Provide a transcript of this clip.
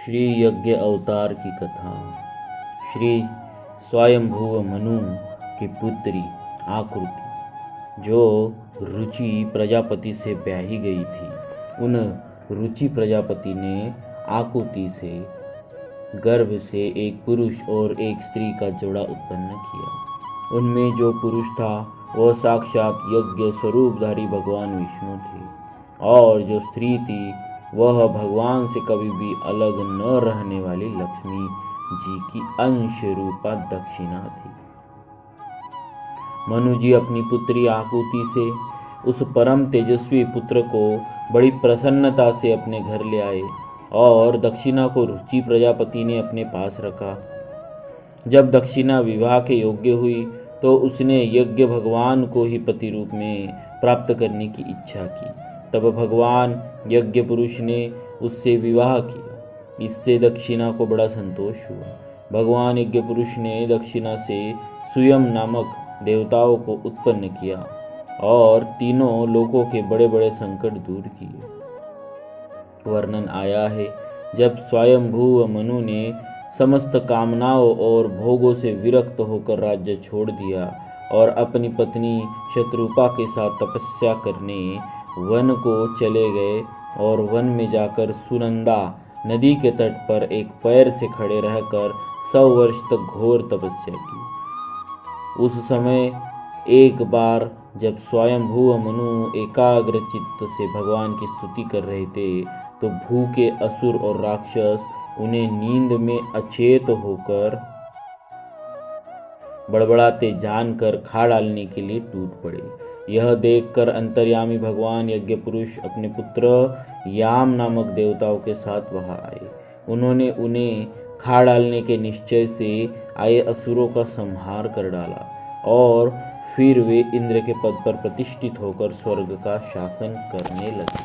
श्री यज्ञ अवतार की कथा। श्री स्वयंभुव मनु की पुत्री आकृति जो रुचि प्रजापति से ब्याही गई थी, उन रुचि प्रजापति ने आकृति से गर्भ से एक पुरुष और एक स्त्री का जोड़ा उत्पन्न किया। उनमें जो पुरुष था वह साक्षात यज्ञ स्वरूपधारी भगवान विष्णु थे, और जो स्त्री थी वह भगवान से कभी भी अलग न रहने वाली लक्ष्मी जी की अंश रूपा दक्षिणा थी। मनु जी अपनी पुत्री आकृति से उस परम तेजस्वी पुत्र को बड़ी प्रसन्नता से अपने घर ले आए और दक्षिणा को रुचि प्रजापति ने अपने पास रखा। जब दक्षिणा विवाह के योग्य हुई तो उसने यज्ञ भगवान को ही पति रूप में प्राप्त करने की इच्छा की। तब भगवान यज्ञ पुरुष ने उससे विवाह किया। इससे दक्षिणा को बड़ा संतोष हुआ। भगवान यज्ञ पुरुष ने दक्षिणा से स्वयं नामक देवताओं को उत्पन्न किया और तीनों लोकों के बड़े बड़े संकट दूर किए। वर्णन आया है, जब स्वयंभुव मनु ने समस्त कामनाओं और भोगों से विरक्त होकर राज्य छोड़ दिया और अपनी पत्नी शत्रुपा के साथ तपस्या करने वन को चले गए और वन में जाकर सुनंदा नदी के तट पर एक पैर से खड़े रहकर 100 वर्ष तक घोर तपस्या की। उस समय एक बार जब स्वयंभुव मनु एकाग्र चित्त से भगवान की स्तुति कर रहे थे तो भूखे असुर और राक्षस उन्हें नींद में अचेत होकर बड़बड़ाते जानकर खा डालने के लिए टूट पड़े। यह देखकर अंतर्यामी भगवान यज्ञ पुरुष अपने पुत्र याम नामक देवताओं के साथ वहां आए। उन्होंने उन्हें खा डालने के निश्चय से आए असुरों का संहार कर डाला और फिर वे इंद्र के पद पर प्रतिष्ठित होकर स्वर्ग का शासन करने लगे।